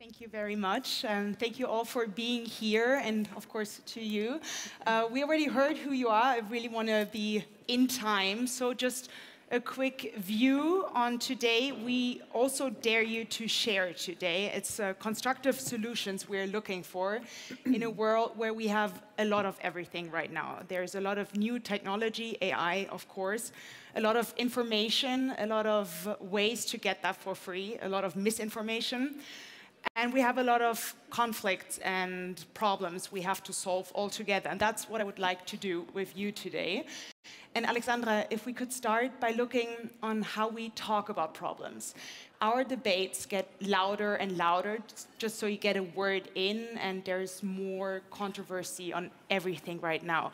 Thank you very much. Thank you all for being here, and of course to you. We already heard who you are. I really want to be in time, so just a quick view on today. We also dare you to share today. It's constructive solutions we're looking for in a world where we have a lot of everything right now. There's a lot of new technology, AI, of course, a lot of information, a lot of ways to get that for free, a lot of misinformation. And we have a lot of conflicts and problems we have to solve all together. And that's what I would like to do with you today. And Alexandra, if we could start by looking on how we talk about problems. Our debates get louder and louder, just so you get a word in, and there's more controversy on everything right now.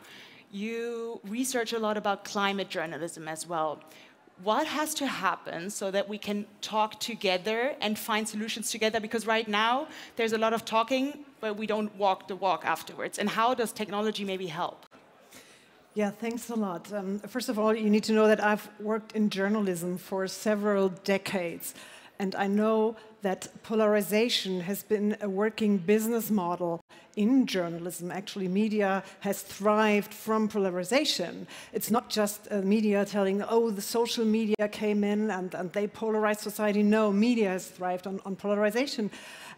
You research a lot about climate journalism as well. What has to happen so that we can talk together and find solutions together? Because right now, there's a lot of talking, but we don't walk the walk afterwards. And how does technology maybe help? Yeah, thanks a lot. First of all, you need to know that I've worked in journalism for several decades. And I know that polarization has been a working business model in journalism. Actually, media has thrived from polarization. It's not just media telling, oh, the social media came in and they polarized society. No, media has thrived on polarization.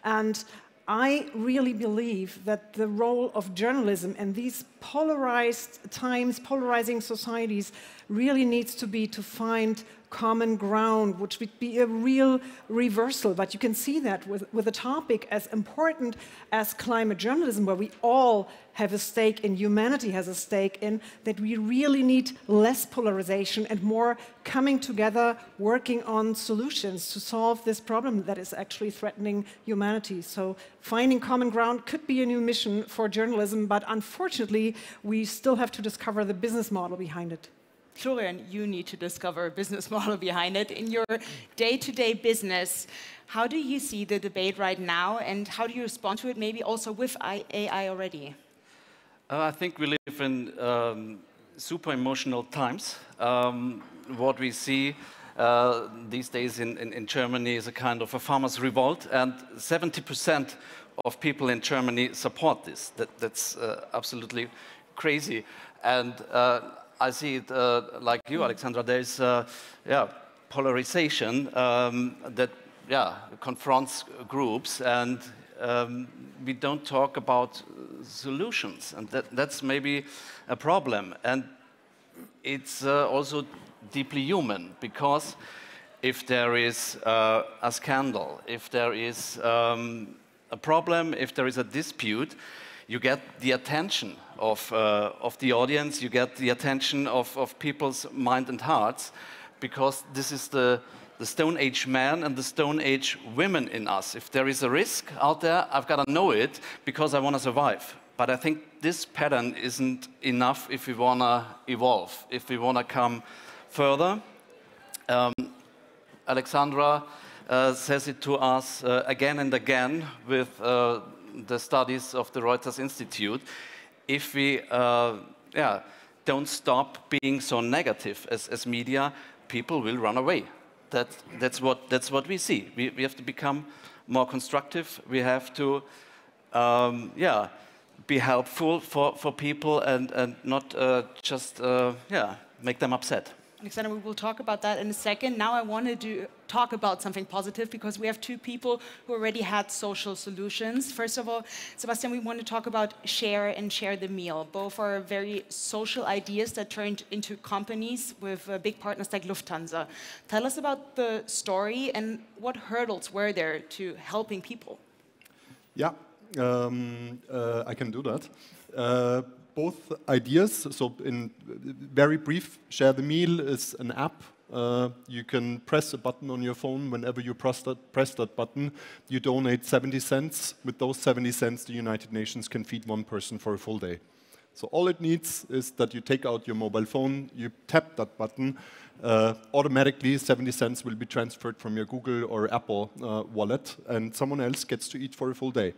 And I really believe that the role of journalism in these polarized times, polarizing societies, really needs to be to find common ground, which would be a real reversal. But you can see that with a topic as important as climate journalism, where we all have a stake in, humanity has a stake in, that we really need less polarization and more coming together, working on solutions to solve this problem that is actually threatening humanity. So finding common ground could be a new mission for journalism, but unfortunately, we still have to discover the business model behind it. Florian, you need to discover a business model behind it. In your day-to-day business, how do you see the debate right now, and how do you respond to it, maybe also with AI already? I think we live in super emotional times. What we see these days in Germany is a kind of a farmers' revolt, and 70% of people in Germany support this. That's absolutely crazy. And I see it like you, Alexandra. There's polarization that confronts groups, and we don't talk about solutions, and that's maybe a problem. And it's also deeply human, because if there is a scandal, if there is a problem, if there is a dispute, you get the attention of the audience, you get the attention of people's mind and hearts, because this is the Stone Age man and the Stone Age women in us. If there is a risk out there, I've got to know it because I want to survive. But I think this pattern isn't enough if we want to evolve, if we want to come further. Alexandra says it to us again and again with the studies of the Reuters Institute. If we don't stop being so negative as media, people will run away. That's what we see. We have to become more constructive. We have to be helpful for people and not just make them upset. Alexandra, we will talk about that in a second. Now I wanted to talk about something positive, because we have two people who already had social solutions. First of all, Sebastian, we want to talk about Share and ShareTheMeal. Both are very social ideas that turned into companies with big partners like Lufthansa. Tell us about the story and what hurdles were there to helping people. Yeah, I can do that. Both ideas, so in very brief, ShareTheMeal is an app. You can press a button on your phone. Whenever you press that button, you donate 70 cents. With those 70 cents, the United Nations can feed one person for a full day. So all it needs is that you take out your mobile phone, you tap that button, automatically 70 cents will be transferred from your Google or Apple wallet, and someone else gets to eat for a full day.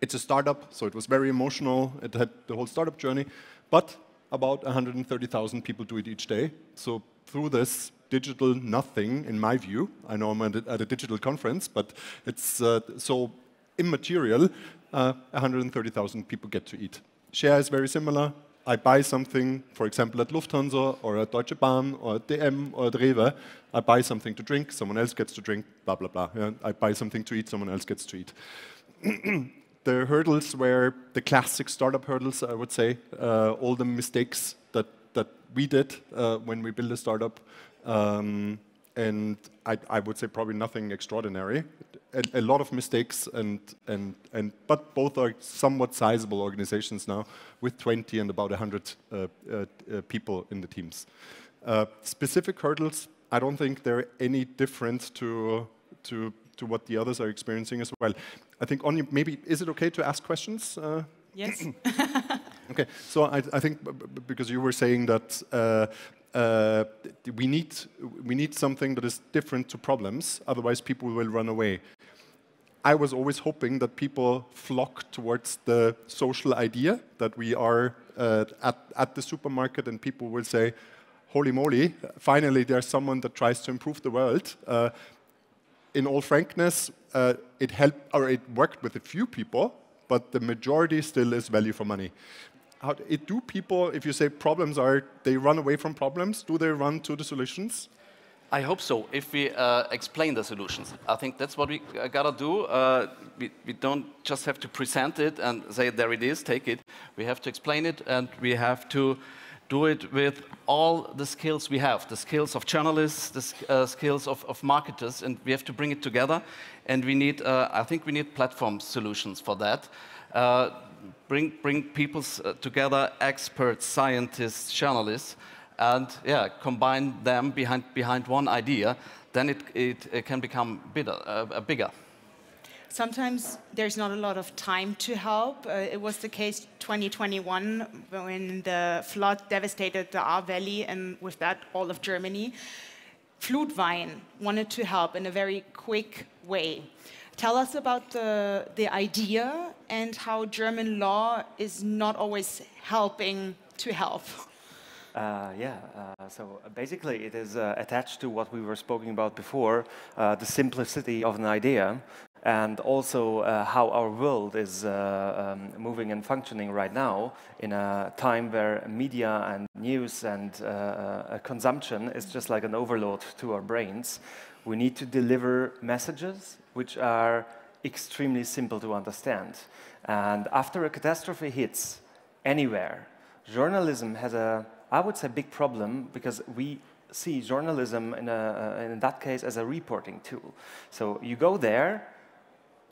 It's a startup, so it was very emotional. It had the whole startup journey. But about 130,000 people do it each day. So through this digital nothing, in my view, I know I'm at a digital conference, but it's so immaterial, 130,000 people get to eat. Share is very similar. I buy something, for example, at Lufthansa or at Deutsche Bahn or at DM or at Rewe. I buy something to drink, someone else gets to drink, blah, blah, blah. Yeah, I buy something to eat, someone else gets to eat. The hurdles were the classic startup hurdles, I would say, all the mistakes that we did when we built a startup. And I would say probably nothing extraordinary. A lot of mistakes, but both are somewhat sizable organizations now, with 20 and about 100 people in the teams. Specific hurdles, I don't think they're any different to what the others are experiencing as well. I think only maybe, is it okay to ask questions? Yes. Okay, so I think because you were saying that we need something that is different to problems, otherwise people will run away. I was always hoping that people flock towards the social idea, that we are at the supermarket and people will say, holy moly, finally there's someone that tries to improve the world. In all frankness, it helped, or it worked with a few people, but the majority still is value for money. Do people, if you say problems are, they run away from problems, do they run to the solutions? I hope so, if we explain the solutions. I think that's what we gotta do. We don't just have to present it and say, there it is, take it. We have to explain it, and we have to do it with all the skills we have, the skills of journalists, the skills of marketers, and we have to bring it together. And we need, I think we need platform solutions for that. Bring people together, experts, scientists, journalists, and yeah, combine them behind one idea, then it can become bigger. Sometimes there's not a lot of time to help. It was the case 2021 when the flood devastated the Ahr Valley and with that all of Germany. Flutwein wanted to help in a very quick way. Tell us about the idea and how German law is not always helping to help. So basically it is attached to what we were speaking about before, the simplicity of an idea, and also how our world is moving and functioning right now in a time where media and news and consumption is just like an overload to our brains. We need to deliver messages which are extremely simple to understand. And after a catastrophe hits anywhere, journalism has I would say, big problem, because we see journalism in that case as a reporting tool. So you go there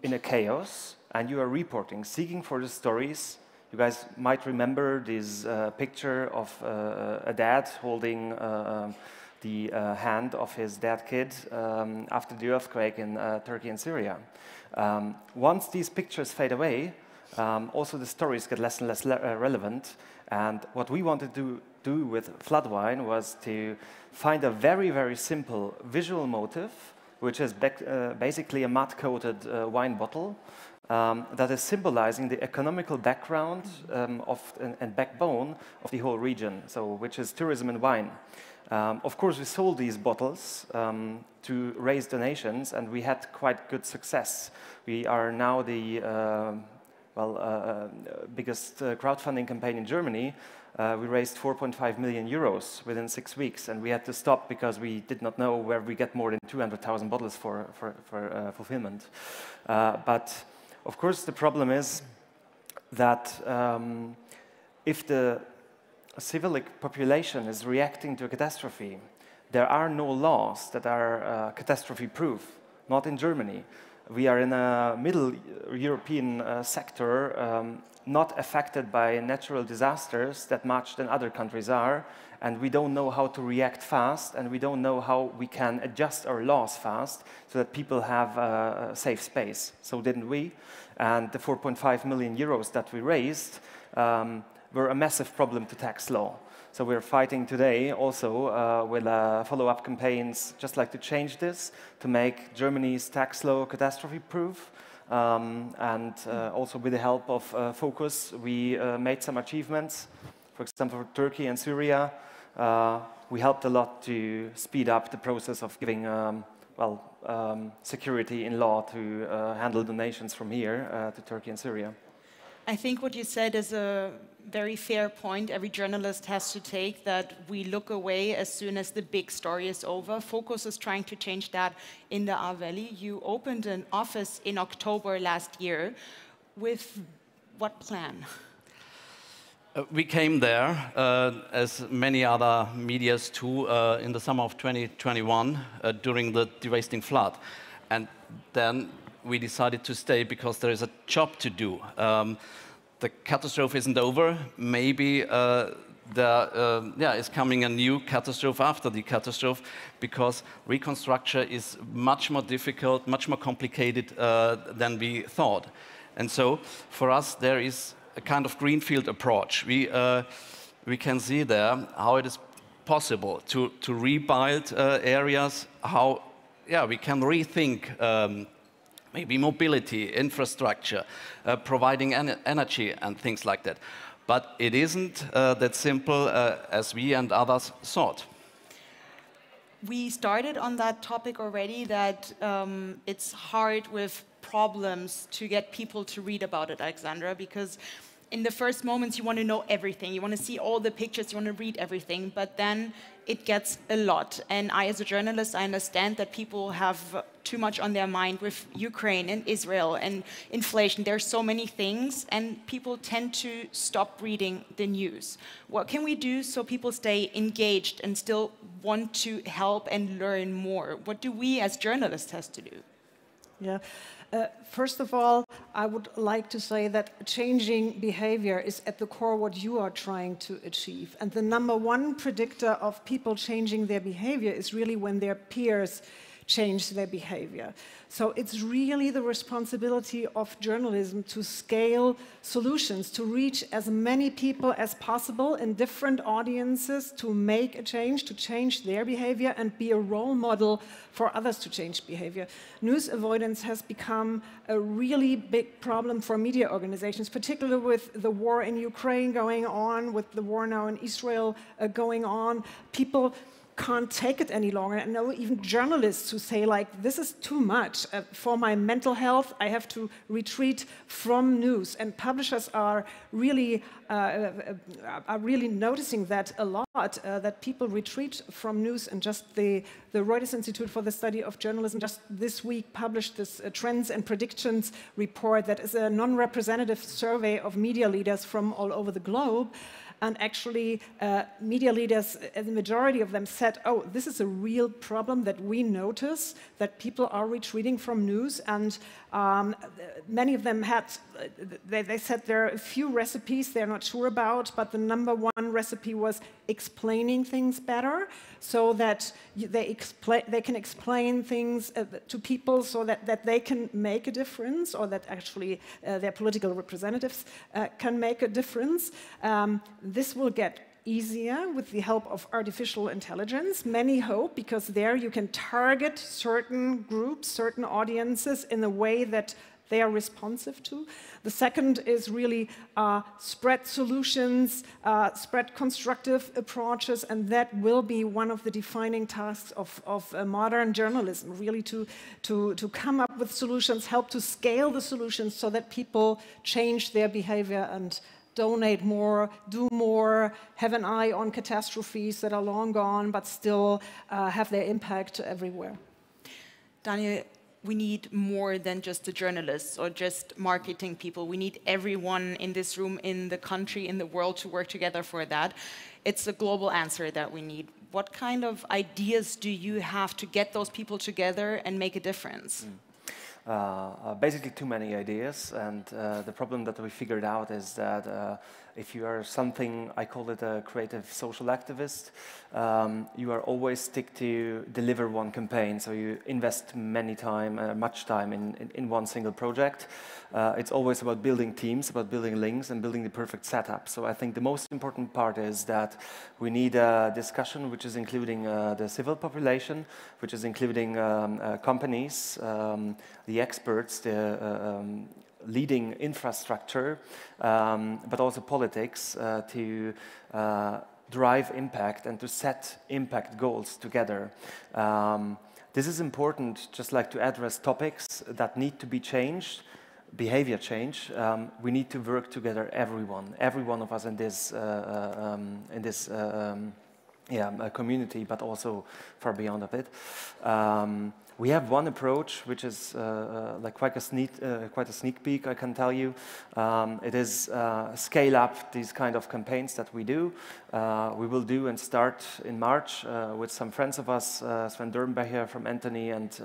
in a chaos and you are reporting, seeking for the stories. You guys might remember this picture of a dad holding the hand of his dead kid after the earthquake in Turkey and Syria. Once these pictures fade away, also the stories get less and less relevant. And what we wanted to do with Flutwein was to find a very, very simple visual motive, which is basically a mud-coated wine bottle that is symbolizing the economical background and backbone of the whole region, so which is tourism and wine. Of course, we sold these bottles to raise donations, and we had quite good success. We are now the biggest crowdfunding campaign in Germany. We raised 4.5 million euros within 6 weeks, and we had to stop because we did not know where we get more than 200,000 bottles for fulfillment. But of course, the problem is that if the civilic population is reacting to a catastrophe, there are no laws that are catastrophe-proof, not in Germany. We are in a middle European sector, not affected by natural disasters that much than other countries are, and we don't know how to react fast, and we don't know how we can adjust our laws fast so that people have a safe space. So didn't we? And the 4.5 million euros that we raised were a massive problem to tax law. So we're fighting today also with follow-up campaigns just like to change this, to make Germany's tax law catastrophe-proof. And also with the help of Focus, we made some achievements. For example, for Turkey and Syria, we helped a lot to speed up the process of giving security in law to handle donations from here to Turkey and Syria. I think what you said is a very fair point every journalist has to take, that we look away as soon as the big story is over. Focus is trying to change that in the Ahr Valley. You opened an office in October last year. With what plan? We came there, as many other medias too, in the summer of 2021 during the devastating flood. And then we decided to stay because there is a job to do. The catastrophe isn't over. Maybe there is coming a new catastrophe after the catastrophe, because reconstruction is much more difficult, much more complicated than we thought. And so for us, there is a kind of greenfield approach. We can see there how it is possible to rebuild areas, how we can rethink maybe mobility, infrastructure, providing energy and things like that. But it isn't that simple as we and others thought. We started on that topic already, that it's hard with problems to get people to read about it, Alexandra, because in the first moments you want to know everything, you want to see all the pictures, you want to read everything, but then it gets a lot. And I, as a journalist, I understand that people have too much on their mind with Ukraine and Israel and inflation. There's so many things, and people tend to stop reading the news. What can we do so people stay engaged and still want to help and learn more? What do we as journalists have to do? Yeah. First of all, I would like to say that changing behavior is at the core what you are trying to achieve. And the number one predictor of people changing their behavior is really when their peers change their behavior. So it's really the responsibility of journalism to scale solutions, to reach as many people as possible in different audiences, to make a change, to change their behavior and be a role model for others to change behavior. News avoidance has become a really big problem for media organizations, particularly with the war in Ukraine going on, with the war now in Israel going on. People can't take it any longer. I know even journalists who say, like, this is too much. For my mental health, I have to retreat from news. And publishers are really noticing that a lot, that people retreat from news. And just the Reuters Institute for the Study of Journalism just this week published this Trends and Predictions report that is a non-representative survey of media leaders from all over the globe. And actually, media leaders, the majority of them said, oh, this is a real problem that we notice, that people are retreating from news. And many of them had, they said there are a few recipes they're not sure about, but the number one recipe was explaining things better, so that they can explain things to people so that they can make a difference, or that actually their political representatives can make a difference. This will get easier with the help of artificial intelligence. Many hope, because there you can target certain groups, certain audiences in a way that they are responsive to. The second is really spread solutions, spread constructive approaches, and that will be one of the defining tasks of modern journalism, really to come up with solutions, help to scale the solutions so that people change their behavior and donate more, do more, have an eye on catastrophes that are long gone, but still have their impact everywhere. Daniel, we need more than just the journalists or just marketing people. We need everyone in this room, in the country, in the world to work together for that. It's a global answer that we need. What kind of ideas do you have to get those people together and make a difference? Basically too many ideas, and the problem that we figured out is that if you are something, I call it a creative social activist, you are always stick to deliver one campaign, so you invest much time in one single project. It's always about building teams, about building links and building the perfect setup. So I think the most important part is that we need a discussion which is including the civil population, which is including companies, the experts, leading infrastructure, but also politics to drive impact and to set impact goals together. This is important, just like to address topics that need to be changed, behavior change. We need to work together, every one of us in this community, but also far beyond of it. We have one approach, which is like quite a sneak peek, I can tell you. It is scale up these kind of campaigns that we do. We will do and start in March with some friends of us, Sven Dürrenbecher from Anthony, and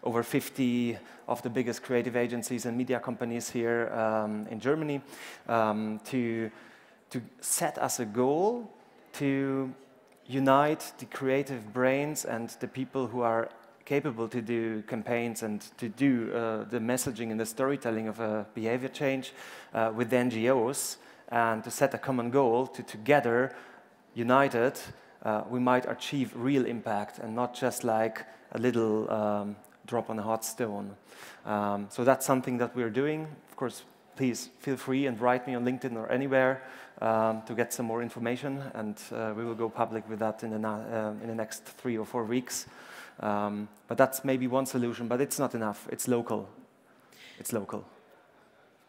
over 50 of the biggest creative agencies and media companies here in Germany, to set us a goal to unite the creative brains and the people who are capable to do campaigns and to do the messaging and the storytelling of a behavior change with the NGOs, and to set a common goal to together, united, we might achieve real impact and not just like a little drop on a hot stone. So that's something that we're doing. Of course, please feel free and write me on LinkedIn or anywhere to get some more information, and we will go public with that in the next 3 or 4 weeks. But that's maybe one solution, but it's not enough. It's local. It's local.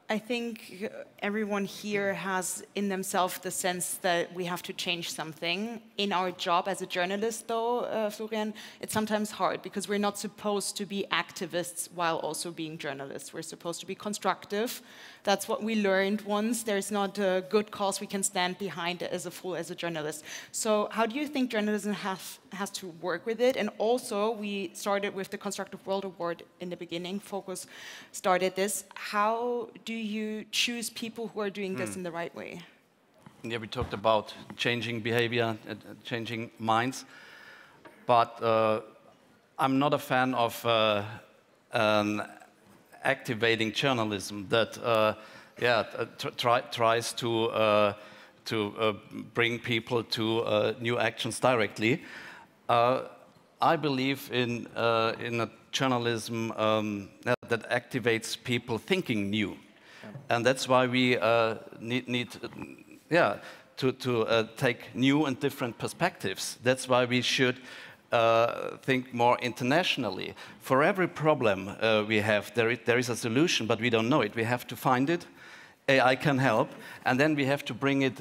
I think everyone here has in themselves the sense that we have to change something. In our job as a journalist, though, Florian, it's sometimes hard because we're not supposed to be activists while also being journalists. We're supposed to be constructive. That's what we learned once. There's not a good cause we can stand behind as a fool as a journalist. So how do you think journalism has to work with it? And also, we started with the Constructive World Award in the beginning. Focus started this. How do you choose people who are doing this in the right way? Yeah, we talked about changing behavior, changing minds, but I'm not a fan of activating journalism that tries to bring people to new actions directly. I believe in a journalism that activates people thinking new. And that's why we need to take new and different perspectives. That's why we should think more internationally. For every problem we have, there is a solution, but we don't know it. We have to find it. AI can help, and then we have to bring it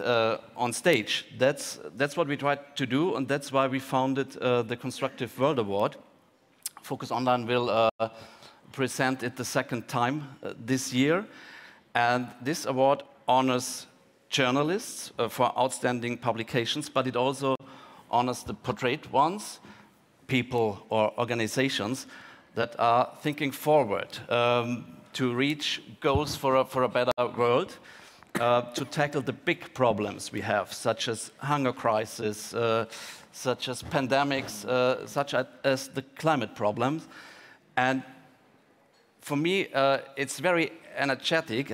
on stage. That's what we tried to do, and that's why we founded the Constructive World Award. Focus Online will present it the second time this year. And this award honors journalists for outstanding publications, but it also honors the portrayed ones, people or organizations that are thinking forward to reach goals for a better world, to tackle the big problems we have, such as hunger crisis, such as pandemics, such as the climate problems. And for me, it's very energetic.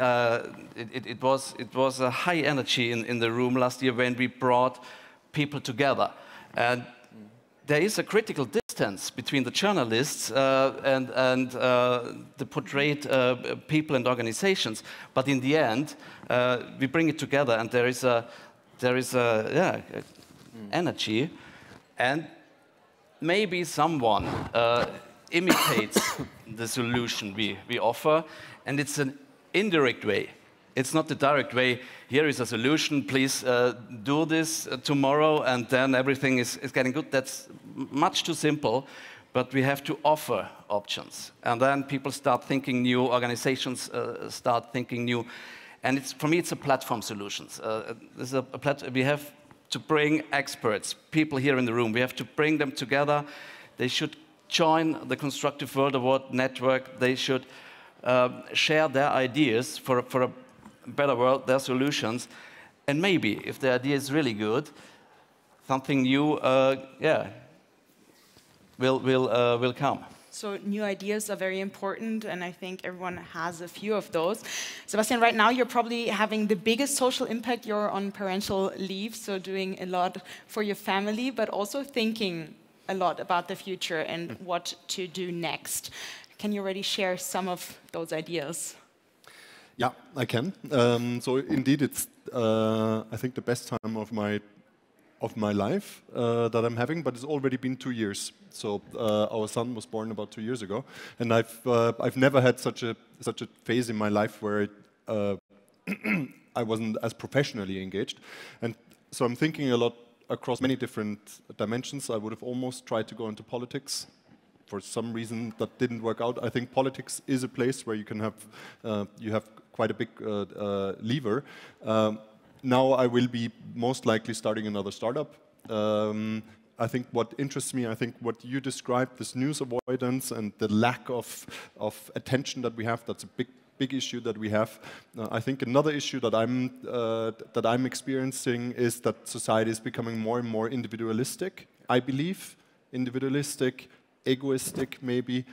It was a high energy in the room last year when we brought people together. And there is a critical distance between the journalists and the portrayed people and organizations. But in the end, we bring it together, and there is energy. And maybe someone imitates the solution we offer, and it's an indirect way. It's not the direct way. Here is a solution, please do this tomorrow, and then everything is getting good. That's much too simple, but we have to offer options. And then people start thinking new, organizations start thinking new. And for me, it's a platform solutions. We have to bring experts, people here in the room. We have to bring them together. They should join the Constructive World Award Network. They should share their ideas for a better world, their solutions. And maybe, if the idea is really good, something new will come. So new ideas are very important, and I think everyone has a few of those. Sebastian, right now you're probably having the biggest social impact. You're on parental leave, so doing a lot for your family, but also thinking a lot about the future and what to do next. Can you already share some of those ideas? Yeah, I can. So indeed, it's I think the best time of my life that I'm having, but it's already been 2 years. So our son was born about 2 years ago, and I've never had such a phase in my life where I wasn't as professionally engaged, and so I'm thinking a lot across many different dimensions. I would have almost tried to go into politics. For some reason that didn't work out. I think politics is a place where you can have quite a big lever. Now I will be most likely starting another startup. I think what interests me, I think what you described, this news avoidance and the lack of attention that we have, that's a big issue that we have. I think another issue that I'm experiencing is that society is becoming more and more individualistic. I believe individualistic, egoistic maybe,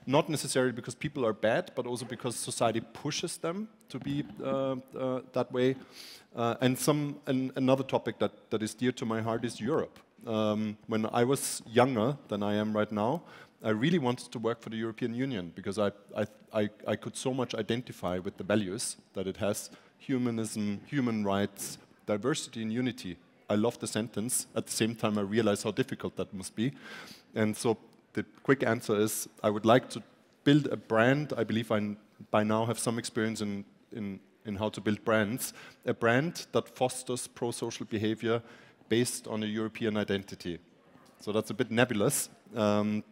not necessarily because people are bad, but also because society pushes them to be that way. And another topic that is dear to my heart is Europe. When I was younger than I am right now, I really wanted to work for the European Union because I could so much identify with the values that it has: humanism, human rights, diversity and unity. I love the sentence. At the same time, I realize how difficult that must be. And so the quick answer is I would like to build a brand. I believe I by now have some experience in how to build brands. A brand that fosters pro-social behavior based on a European identity. So that's a bit nebulous,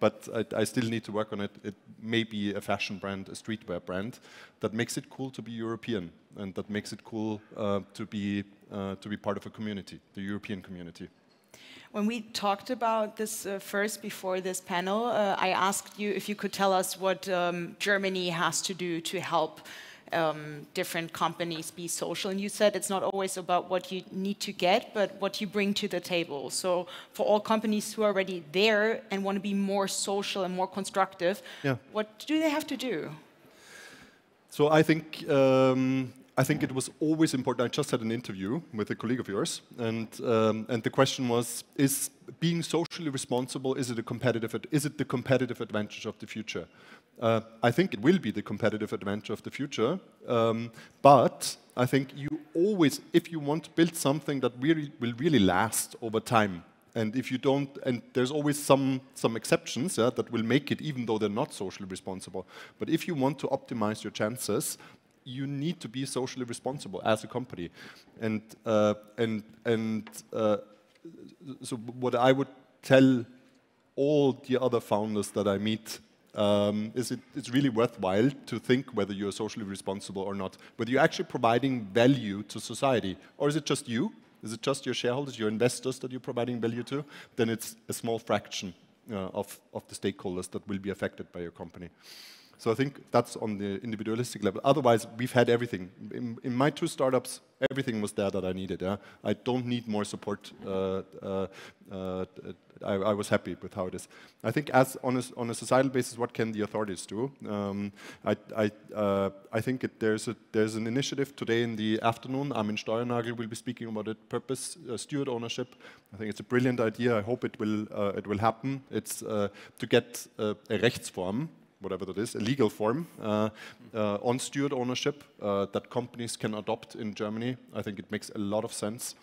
but I still need to work on it. It may be a fashion brand, a streetwear brand, that makes it cool to be European and that makes it cool to be part of a community, the European community. When we talked about this first before this panel, I asked you if you could tell us what Germany has to do to help different companies be social. And you said it's not always about what you need to get, but what you bring to the table. So for all companies who are already there and want to be more social and more constructive, what do they have to do? So I think it was always important. I just had an interview with a colleague of yours, and the question was: is being socially responsible, is it the competitive advantage of the future? I think it will be the competitive advantage of the future, but I think you always, if you want to build something that will really last over time, and if you don't, and there's always some exceptions that will make it, even though they're not socially responsible. But if you want to optimize your chances, you need to be socially responsible as a company, and so what I would tell all the other founders that I meet is it's really worthwhile to think whether you're socially responsible or not, whether you're actually providing value to society, or is it just you? Is it just your shareholders, your investors that you're providing value to? Then it's a small fraction of the stakeholders that will be affected by your company. So I think that's on the individualistic level. Otherwise, we've had everything. In my 2 startups, everything was there that I needed. I don't need more support. I was happy with how it is. I think on a societal basis, what can the authorities do? I think there's an initiative today in the afternoon. Armin Steuernagel will be speaking about it. Purpose, steward ownership. I think it's a brilliant idea. I hope it will happen. It's to get a Rechtsform, whatever that is, a legal form on steward ownership that companies can adopt in Germany. I think it makes a lot of sense.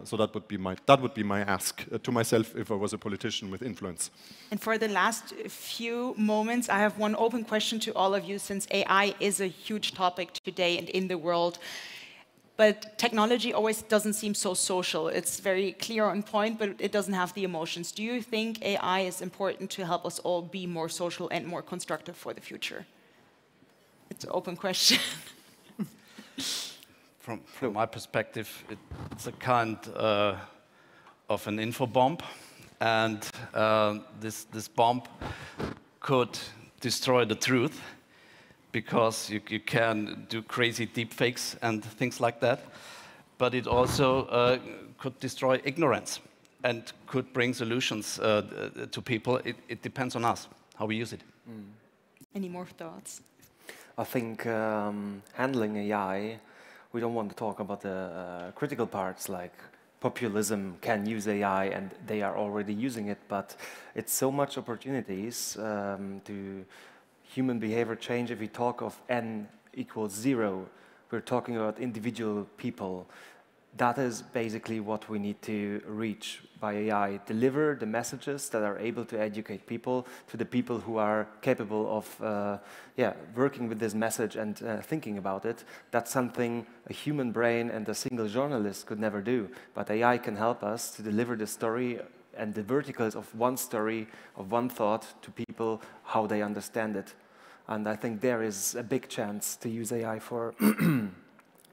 So that would be my ask to myself if I was a politician with influence. And for the last few moments, I have one open question to all of you, since AI is a huge topic today and in the world. But technology always doesn't seem so social. It's very clear on point, but it doesn't have the emotions. Do you think AI is important to help us all be more social and more constructive for the future? It's an open question. From my perspective, it's a kind of an info bomb, and this bomb could destroy the truth, because you can do crazy deepfakes and things like that. But it also could destroy ignorance and could bring solutions to people. It depends on us, how we use it. Any more thoughts? I think handling AI, we don't want to talk about the critical parts like populism can use AI and they are already using it, but it's so much opportunities to human behavior change. If we talk of an equals 0. We're talking about individual people. That is basically what we need to reach by AI. Deliver the messages that are able to educate people to the people who are capable of working with this message and thinking about it. That's something a human brain and a single journalist could never do. But AI can help us to deliver the story and the verticals of one story, of one thought to people, how they understand it. And I think there is a big chance to use AI for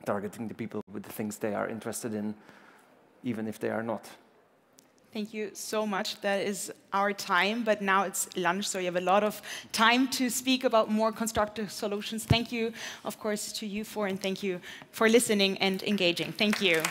targeting the people with the things they are interested in, even if they are not. Thank you so much. That is our time, but now it's lunch, so you have a lot of time to speak about more constructive solutions. Thank you, of course, to you four, and thank you for listening and engaging. Thank you.